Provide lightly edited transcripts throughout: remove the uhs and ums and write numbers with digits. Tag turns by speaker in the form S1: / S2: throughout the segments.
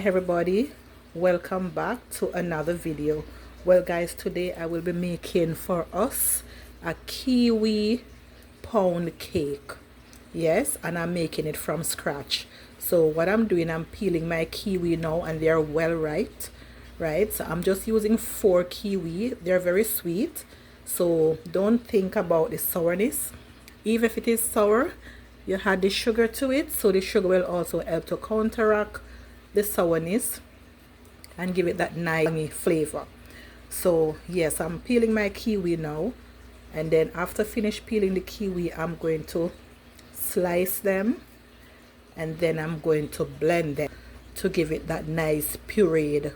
S1: everybody, welcome back to another video. Well guys, today I will be making for us a kiwi pound cake. Yes, and I'm making it from scratch. So what I'm doing, I'm peeling my kiwi now, and they're well ripe, right? So I'm just using 4 kiwi. They're very sweet, so don't think about the sourness. Even if it is sour, you add the sugar to it, so the sugar will also help to counteract the sourness and give it that nice flavor. So yes, I'm peeling my kiwi now, and then after finish peeling the kiwi, I'm going to slice them, and then I'm going to blend them to give it that nice pureed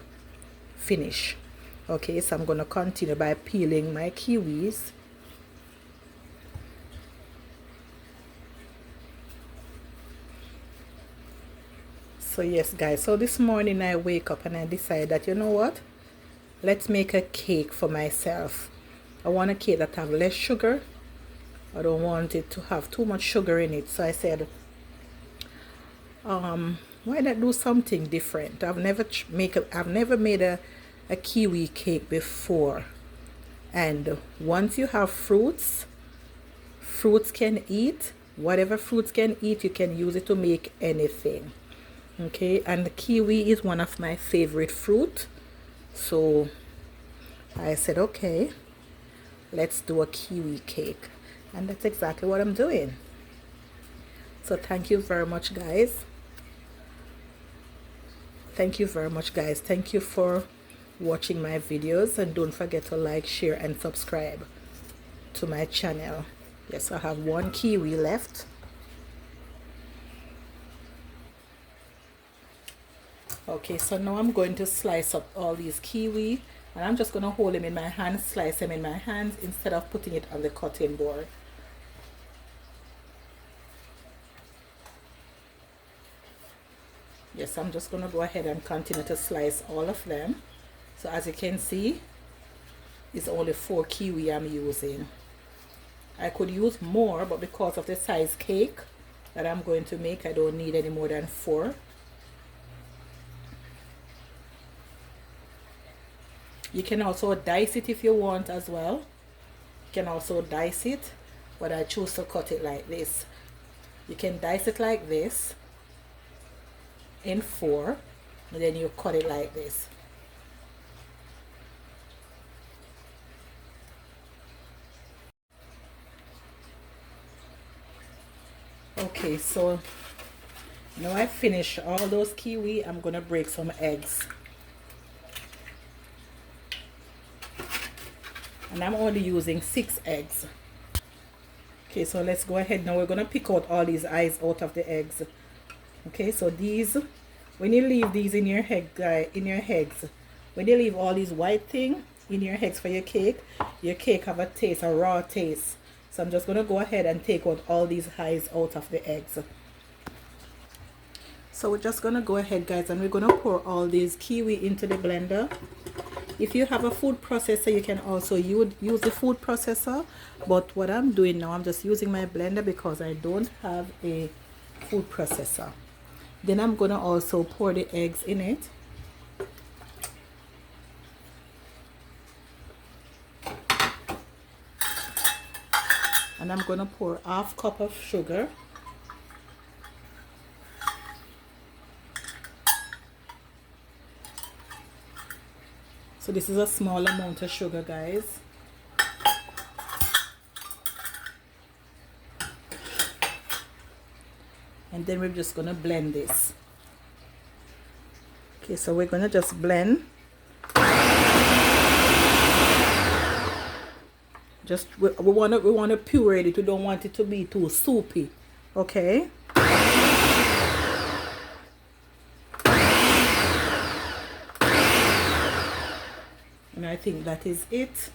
S1: finish. Okay, so I'm going to continue by peeling my kiwis. So yes guys, so this morning I wake up and I decide that, you know what, let's make a cake for myself. I want a cake that have less sugar. I don't want it to have too much sugar in it. So I said, why not do something different? I've never made a kiwi cake before. And once you have fruits can eat. Whatever fruits can eat, you can use it to make anything. Okay, and the kiwi is one of my favorite fruit, so I said, okay, let's do a kiwi cake, and that's exactly what I'm doing. So thank you very much guys. Thank you for watching my videos, and don't forget to like, share and subscribe to my channel. Yes, I have 1 kiwi left. Okay, so now I'm going to slice up all these kiwi, and I'm just going to hold them in my hands, slice them in my hands instead of putting it on the cutting board. Yes, I'm just going to go ahead and continue to slice all of them. So as you can see, it's only 4 kiwi I'm using. I could use more, but because of the size cake that I'm going to make, I don't need any more than 4. You can also dice it if you want as well. You can also dice it, but I choose to cut it like this. You can dice it like this in 4, and then you cut it like this. Okay, so now I finish all those kiwi. I'm gonna break some eggs. And I'm only using 6 eggs. Okay, so let's go ahead now. We're gonna pick out all these eyes out of the eggs. Okay, so these, when you leave these in your eggs, when you leave all these white thing in your eggs for your cake have a taste, a raw taste. So I'm just gonna go ahead and take out all these eyes out of the eggs. So we're just gonna go ahead guys, and we're gonna pour all these kiwi into the blender. If you have a food processor, you can also use the food processor, but what I'm doing now, I'm just using my blender because I don't have a food processor. Then I'm gonna also pour the eggs in it. And I'm gonna pour 1/2 cup of sugar. So this is a small amount of sugar guys. And then we're just going to blend this. Okay, so we're going to just blend. Just we want to puree it. We don't want it to be too soupy. Okay? And I think that is it.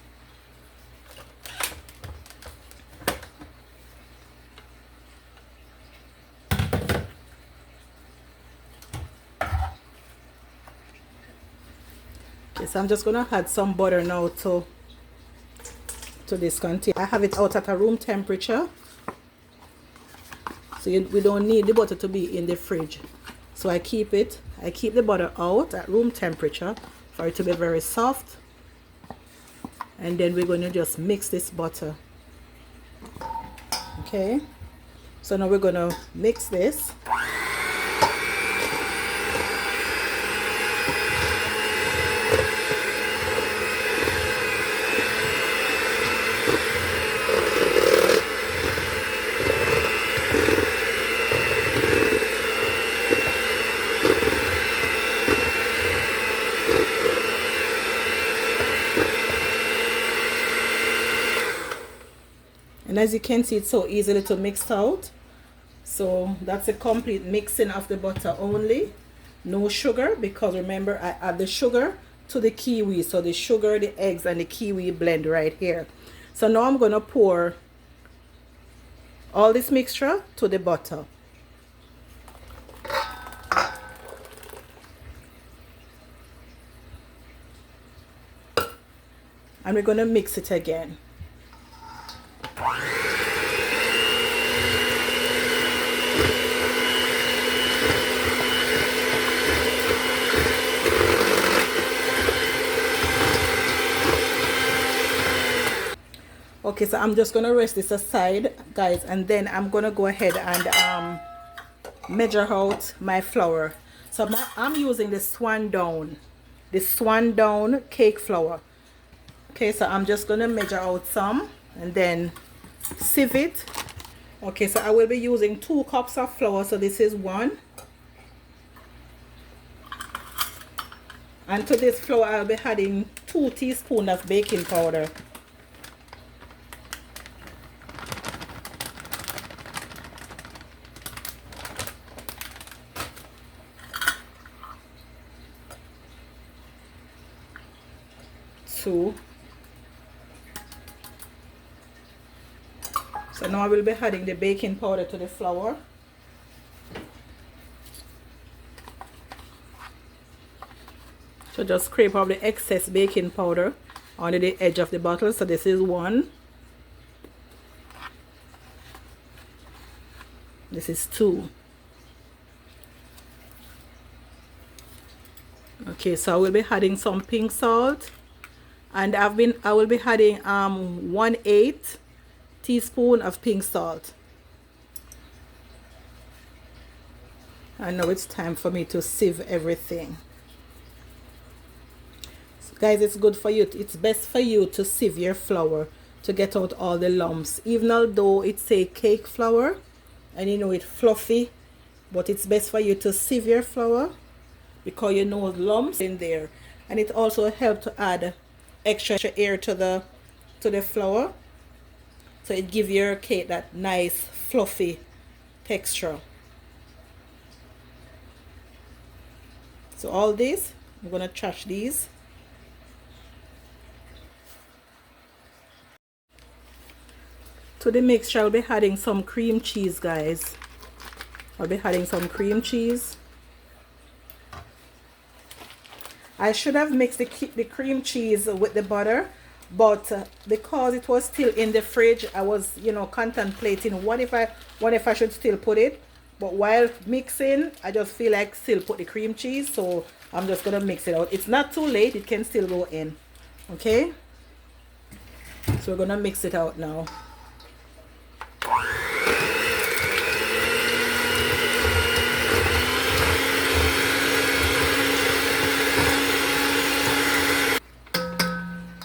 S1: Okay, so I'm just gonna add some butter now to this container. I have it out at a room temperature, so we don't need the butter to be in the fridge. So I keep it I keep the butter out at room temperature for it to be very soft. And then we're going to just mix this butter. Okay, so now we're going to mix this. And as you can see, it's so easily to mix out. So that's a complete mixing of the butter only. No sugar, because remember I add the sugar to the kiwi. So the sugar, the eggs, and the kiwi blend right here. So now I'm going to pour all this mixture to the butter. And we're going to mix it again. Okay, so I'm just going to rest this aside, guys, and then I'm going to go ahead and measure out my flour. So I'm using the Swan Down cake flour. Okay, so I'm just going to measure out some and then sieve it. Okay, so I will be using 2 cups of flour. So this is 1. And to this flour, I'll be adding 2 teaspoons of baking powder. So now I will be adding the baking powder to the flour. So just scrape off the excess baking powder under the edge of the bottle. So this is 1. This is 2. Okay, so I will be adding some pink salt, and I will be adding 1/8 teaspoon of pink salt. And now it's time for me to sieve everything. So guys, it's good for you. It's best for you to sieve your flour to get out all the lumps. Even although it's a cake flour and you know it's fluffy, but it's best for you to sieve your flour because you know lumps in there. And it also helps to add extra air to the flour, so it gives your cake that nice fluffy texture. So all this, I'm gonna trash these. To the mixture, I'll be adding some cream cheese, guys. I'll be adding some cream cheese. I should have mixed the cream cheese with the butter, but because it was still in the fridge, I was, you know, contemplating what if I should still put it. But while mixing, I just feel like still put the cream cheese, so I'm just gonna mix it out. It's not too late, it can still go in. Okay, so we're gonna mix it out now.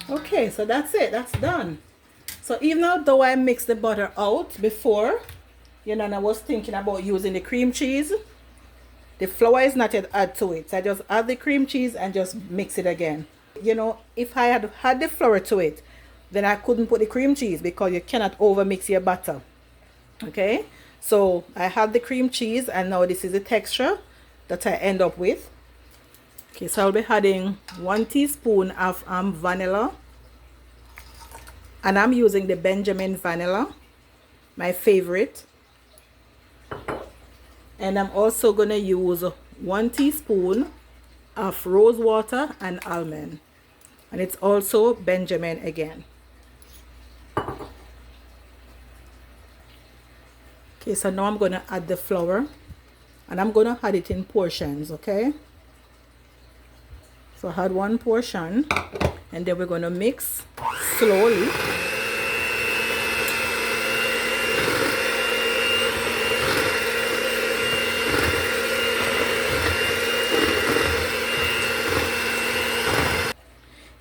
S1: Okay, so that's it, that's done. So even though I mixed the butter out before, you know, and I was thinking about using the cream cheese, the flour is not yet added to it. So I just add the cream cheese and just mix it again. You know, if I had had the flour to it, then I couldn't put the cream cheese because you cannot over mix your butter. Okay, so I have the cream cheese, and now this is the texture that I end up with. Okay, so I'll be adding 1 teaspoon of vanilla, and I'm using the Benjamin vanilla, my favorite. And I'm also going to use 1 teaspoon of rose water and almond, and it's also Benjamin again. Okay, so now I'm going to add the flour. And I'm gonna add it in portions, okay? So add one portion, and then we're gonna mix slowly.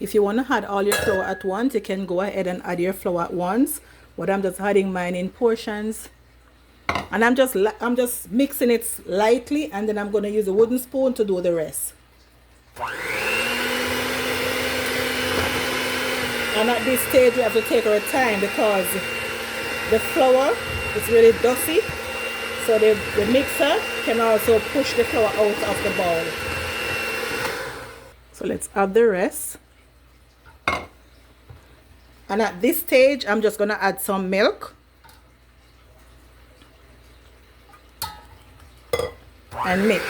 S1: If you want to add all your flour at once, you can go ahead and add your flour at once. But I'm just adding mine in portions, and I'm just mixing it lightly, and then I'm going to use a wooden spoon to do the rest. And at this stage, we have to take our time because the flour is really dusty, so the mixer can also push the flour out of the bowl. So let's add the rest. And at this stage, I'm just going to add some milk and mix.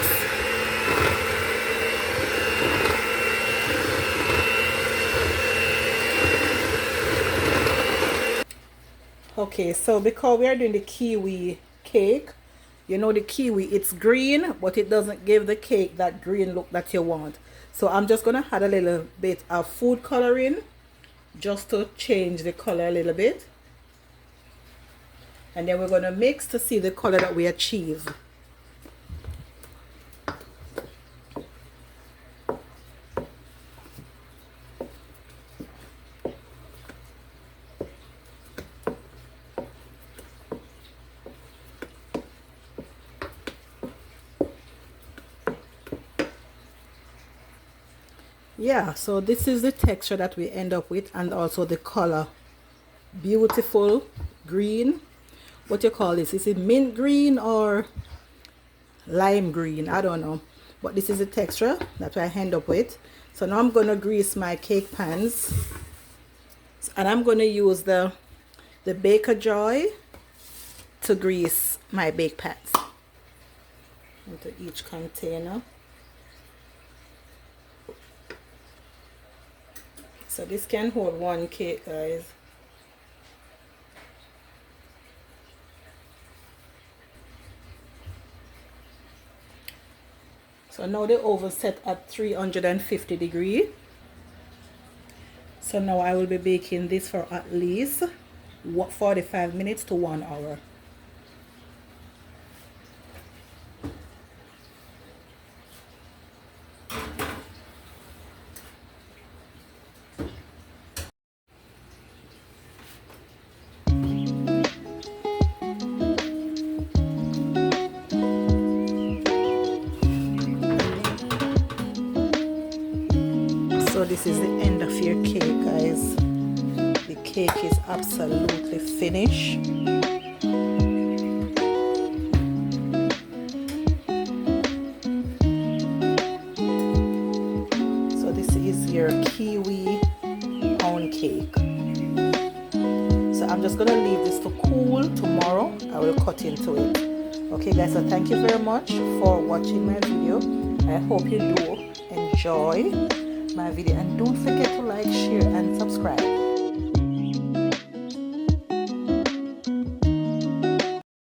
S1: Okay, so because we are doing the kiwi cake, you know the kiwi, it's green, but it doesn't give the cake that green look that you want. So I'm just going to add a little bit of food coloring just to change the color a little bit. And then we're going to mix to see the color that we achieve. Yeah, so this is the texture that we end up with, and also the color. Beautiful green. What you call this? Is it mint green or lime green? I don't know, but this is the texture that I end up with. So now I'm going to grease my cake pans, and I'm going to use the Baker Joy to grease my bake pans into each container. So this can hold one cake, guys. So now the oven set at 350 degrees. So now I will be baking this for at least 45 minutes to 1 hour. So this is the end of your cake, guys. The cake is absolutely finished. So this is your kiwi pound cake. So I'm just gonna leave this to cool. Tomorrow I will cut into it. Okay guys, so thank you very much for watching my video. I hope you do enjoy my video, and don't forget to like, share and subscribe.